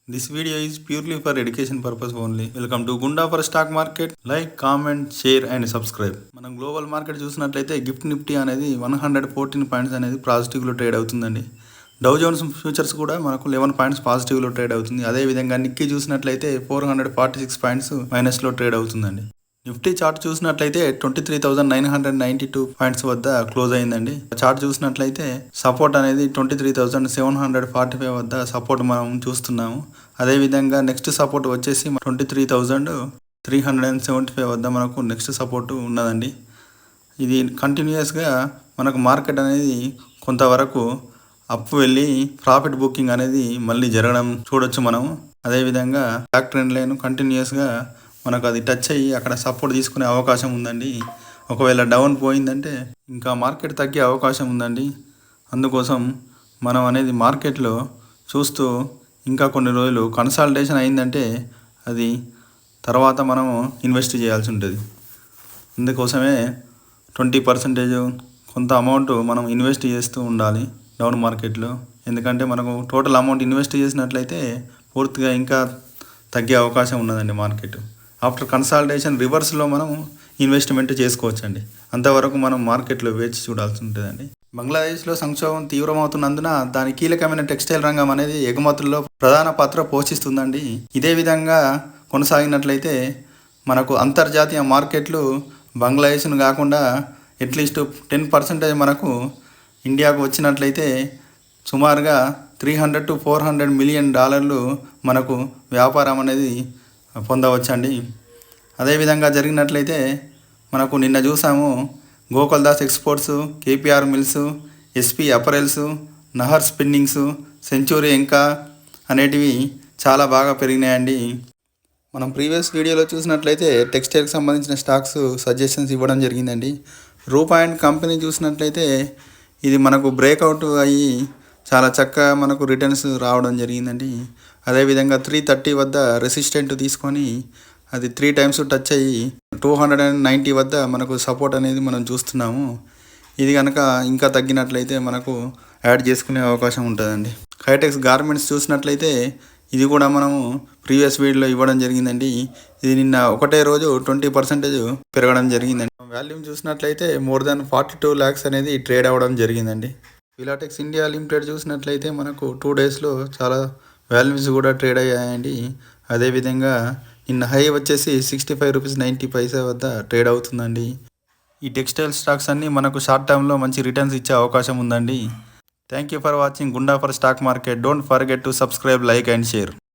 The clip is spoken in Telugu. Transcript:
This video is purely for education purpose only. Welcome to Gunda for stock market. Like, comment, share and subscribe. మనం గ్లోబల్ మార్కెట్ చూసినట్లయితే గిఫ్ట్ నిఫ్టీ అనేది 114 పాయింట్స్ అనేది పాజిటివ్లో ట్రేడ్ అవుతుందండి. డౌ జోన్స్ ఫ్యూచర్స్ కూడా మనకు 11 పాయింట్స్ పాజిటివ్లో ట్రేడ్ అవుతుంది. అదేవిధంగా నిక్కీ చూసినట్లయితే 446 పాయింట్స్ మైనస్లో ట్రేడ్ అవుతుందండి. నిఫ్టీ చార్ట్ చూసినట్లయితే 23,992 పాయింట్స్ వద్ద క్లోజ్ అయిందండి. చార్ట్ చూసినట్లయితే సపోర్ట్ అనేది 23,745 వద్ద సపోర్ట్ మనం చూస్తున్నాము. అదేవిధంగా నెక్స్ట్ సపోర్ట్ వచ్చేసి 23,375 వద్ద మనకు నెక్స్ట్ సపోర్ట్ ఉన్నదండి. ఇది కంటిన్యూస్గా మనకు మార్కెట్ అనేది కొంతవరకు అప్ వెళ్ళి ప్రాఫిట్ బుకింగ్ అనేది మళ్ళీ జరగడం చూడొచ్చు మనం. అదేవిధంగా బ్యాక్ ట్రెండ్ లైన్ కంటిన్యూస్గా మనకు అది టచ్ అయ్యి అక్కడ సపోర్ట్ తీసుకునే అవకాశం ఉందండి. ఒకవేళ డౌన్ పోయిందంటే ఇంకా మార్కెట్ తగ్గే అవకాశం ఉందండి. అందుకోసం మనం అనేది మార్కెట్లో చూస్తూ ఇంకా కొన్ని రోజులు కన్సాలిడేషన్ అయిందంటే అది తర్వాత మనము ఇన్వెస్ట్ చేయాల్సి ఉంటుంది. అందుకోసమే 20% కొంత అమౌంట్ మనం ఇన్వెస్ట్ చేస్తూ ఉండాలి డౌన్ మార్కెట్లో. ఎందుకంటే మనకు టోటల్ అమౌంట్ ఇన్వెస్ట్ చేసినట్లయితే పూర్తిగా ఇంకా తగ్గే అవకాశం ఉన్నదండి మార్కెట్. ఆఫ్టర్ కన్సాలిడేషన్ రివర్స్లో మనం ఇన్వెస్ట్మెంట్ చేసుకోవచ్చండి. అంతవరకు మనం మార్కెట్లో వేచి చూడాల్సి ఉంటుందండి. బంగ్లాదేశ్లో సంక్షోభం తీవ్రమవుతున్నందున దాని కీలకమైన టెక్స్టైల్ రంగం అనేది ఎగుమతుల్లో ప్రధాన పాత్ర పోషిస్తుందండి. ఇదే విధంగా కొనసాగినట్లయితే మనకు అంతర్జాతీయ మార్కెట్లు బంగ్లాదేశ్ను కాకుండా అట్లీస్ట్ 10% మనకు ఇండియాకు వచ్చినట్లయితే సుమారుగా $300 to $400 మిలియన్ మనకు వ్యాపారం అనేది పొందవచ్చండి. అదేవిధంగా జరిగినట్లయితే మనకు నిన్న చూసాము Gokuldas exports, KPR mills, SP apparels, Nahar spinnings, century ఇంకా అనేటివి చాలా బాగా పెరిగినాయండి. మనం ప్రీవియస్ వీడియోలో చూసినట్లయితే టెక్స్టైల్కి సంబంధించిన స్టాక్స్ సజెషన్స్ ఇవ్వడం జరిగిందండి. రూపా అండ్ కంపెనీ చూసినట్లయితే ఇది మనకు బ్రేక్అవుట్ అయ్యి చాలా చక్కగా మనకు రిటర్న్స్ రావడం జరిగిందండి. అదేవిధంగా 330 వద్ద రెసిస్టెంట్ తీసుకొని అది 3 టైమ్స్ టచ్ అయ్యి 290 వద్ద మనకు సపోర్ట్ అనేది మనం చూస్తున్నాము. ఇది కనుక ఇంకా తగ్గినట్లయితే మనకు యాడ్ చేసుకునే అవకాశం ఉంటుందండి. హైటెక్స్ గార్మెంట్స్ చూసినట్లయితే ఇది కూడా మనము ప్రీవియస్ వీడియోలో ఇవ్వడం జరిగిందండి. ఇది నిన్న ఒకటే రోజు 20% పెరగడం జరిగిందండి. వాల్యూమ్ చూసినట్లయితే మోర్ దాన్ 42 lakhs అనేది ట్రేడ్ అవ్వడం జరిగిందండి. ఫిలాటెక్స్ ఇండియా లిమిటెడ్ చూసినట్లయితే మనకు 2 డేస్లో చాలా వాల్యూమ్స్ కూడా ట్రేడ్ అయ్యాయండి. అదేవిధంగా నిన్న హై వచ్చేసి ₹65.90 వద్ద ట్రేడ్ అవుతుందండి. ఈ టెక్స్టైల్ స్టాక్స్ అన్నీ మనకు షార్ట్ టర్మ్లో మంచి రిటర్న్స్ ఇచ్చే అవకాశం ఉందండి. థ్యాంక్ యూ ఫర్ వాచింగ్ గుండా for stock market. Don't forget to subscribe, like and share.